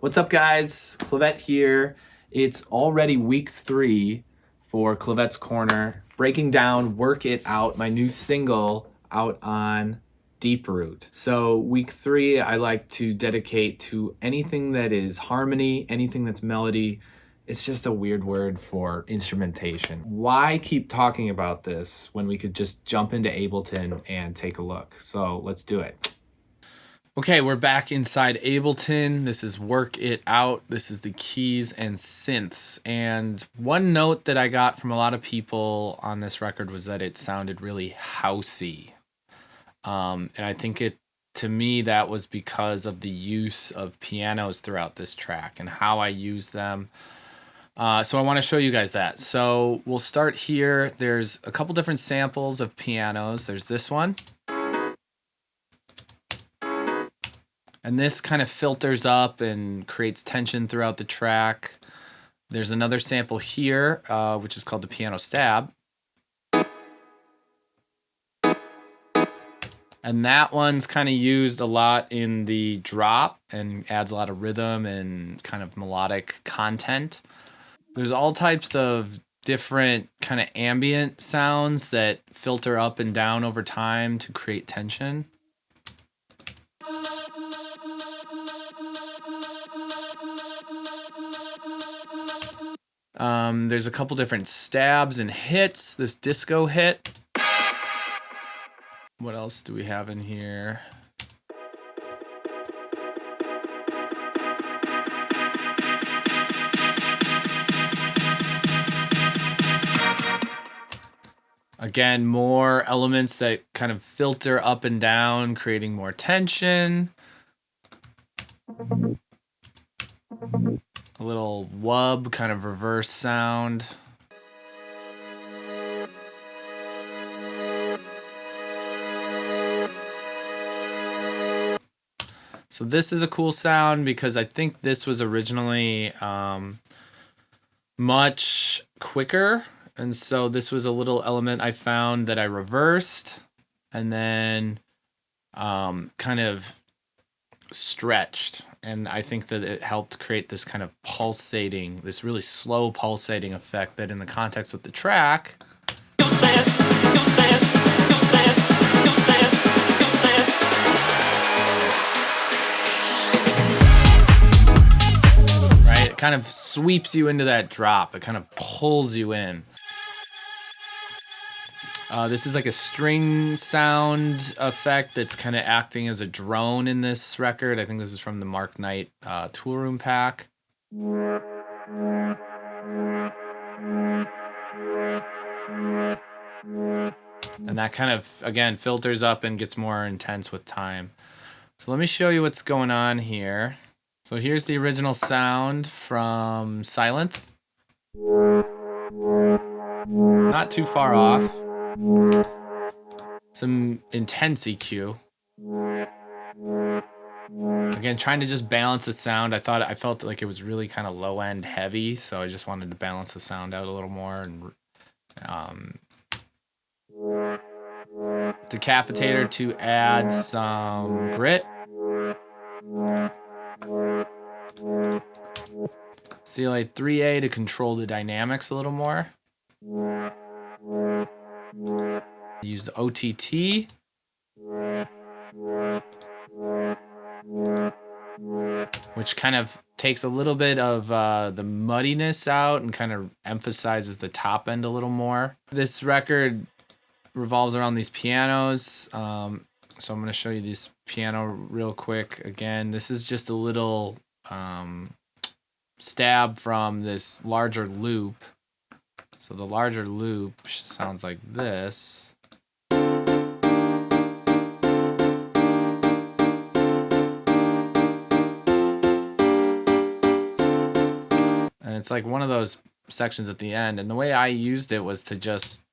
What's up, guys? Clavette here. It's already week 3 for Clavette's Corner, breaking down Work It Out, my new single out on Deep Root. So week 3 I like to dedicate to anything that is harmony, anything that's melody. It's just a weird word for instrumentation. Why keep talking about this when we could just jump into Ableton and take a look? So let's do it. Okay, we're back inside Ableton. This is Work It Out. This is the keys and synths. And one note that I got from a lot of people on this record was that it sounded really housey. And I think to me, that was because of the use of pianos throughout this track and how I use them. So I want to show you guys that. So we'll start here. There's a couple different samples of pianos. There's this one. And this kind of filters up and creates tension throughout the track. There's another sample here, which is called the piano stab. And that one's kind of used a lot in the drop and adds a lot of rhythm and kind of melodic content. There's all types of different kind of ambient sounds that filter up and down over time to create tension. There's a couple different stabs and hits. This disco hit. What else do we have in here? Again, more elements that kind of filter up and down, creating more tension. A little wub kind of reverse sound. So this is a cool sound because I think this was originally much quicker. And so this was a little element I found that I reversed and then kind of stretched. And I think that it helped create this kind of pulsating, this really slow pulsating effect that in the context with the track, right? It kind of sweeps you into that drop. It kind of pulls you in. This is like a string sound effect that's kind of acting as a drone in this record. I think this is from the Mark Knight Tool Room pack. And that kind of, again, filters up and gets more intense with time. So let me show you what's going on here. So here's the original sound from Synths. Not too far off. Some intense EQ. Again, trying to just balance the sound. I felt like it was really kind of low end heavy, so I just wanted to balance the sound out a little more. And Decapitator to add some grit. CLA 3A to control the dynamics a little more. Use the OTT. Which kind of takes a little bit of the muddiness out and kind of emphasizes the top end a little more. This record revolves around these pianos. So I'm going to show you this piano real quick. Again, this is just a little stab from this larger loop. So the larger loop sounds like this. And it's like one of those sections at the end. And the way I used it was to just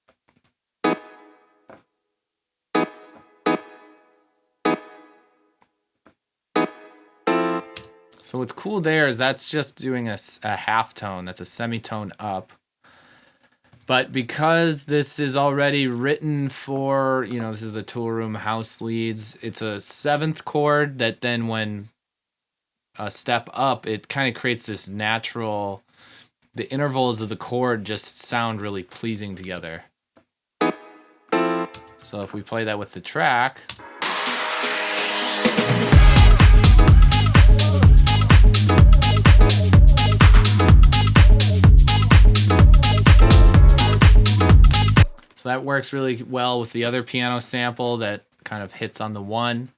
so what's cool there is that's just doing a half tone. That's a semitone up. But because this is already written for, this is the Tool Room house leads, it's a 7th chord that then when a step up, it kind of creates this natural, the intervals of the chord just sound really pleasing together. So if we play that with the track, so that works really well with the other piano sample that kind of hits on the one.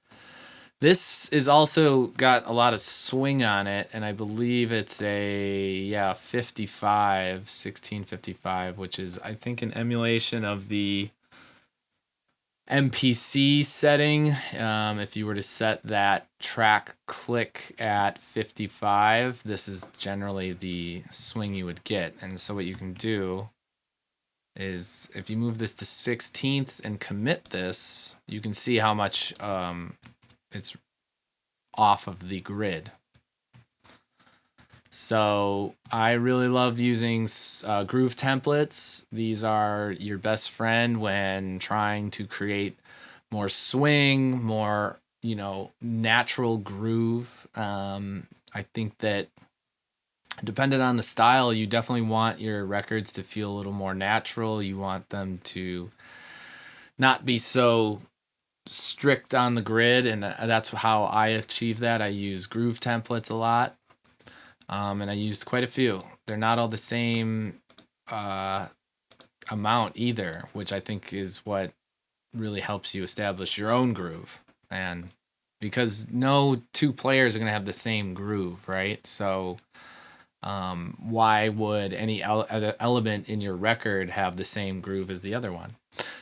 This is also got a lot of swing on it, and I believe it's a 1655, which is, I think, an emulation of the MPC setting. If you were to set that track click at 55, this is generally the swing you would get. And so what you can do is, if you move this to 16ths and commit this, you can see how much it's off of the grid. So I really love using groove templates. These are your best friend when trying to create more swing, more, natural groove. I think that depending on the style, you definitely want your records to feel a little more natural. You want them to not be so strict on the grid, and that's how I achieve that. I use groove templates a lot, and I used quite a few. They're not all the same amount either, which I think is what really helps you establish your own groove. And because no two players are going to have the same groove, right? So why would any element in your record have the same groove as the other one?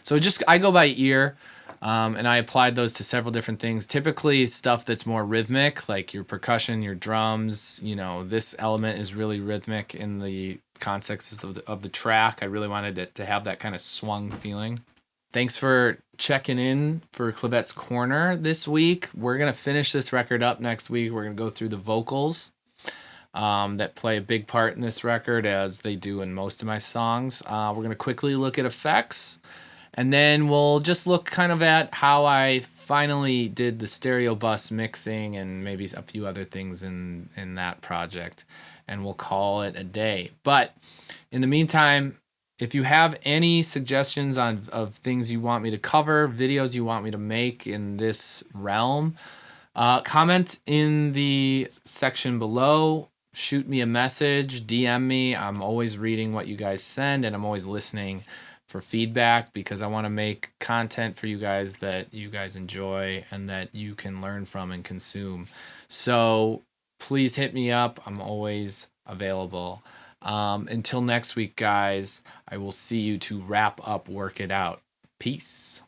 So I go by ear. And I applied those to several different things. Typically stuff that's more rhythmic, like your percussion, your drums. This element is really rhythmic in the context of the track. I really wanted it to have that kind of swung feeling. Thanks for checking in for Clavette's Corner this week. We're going to finish this record up next week. We're going to go through the vocals that play a big part in this record, as they do in most of my songs. We're going to quickly look at effects. And then we'll just look kind of at how I finally did the stereo bus mixing and maybe a few other things in that project. And we'll call it a day. But in the meantime, if you have any suggestions of things you want me to cover, videos you want me to make in this realm, comment in the section below. Shoot me a message, DM me. I'm always reading what you guys send, and I'm always listening for feedback, because I want to make content for you guys that you guys enjoy and that you can learn from and consume. So please hit me up. I'm always available. Until next week, guys, I will see you to wrap up Work It Out. Peace.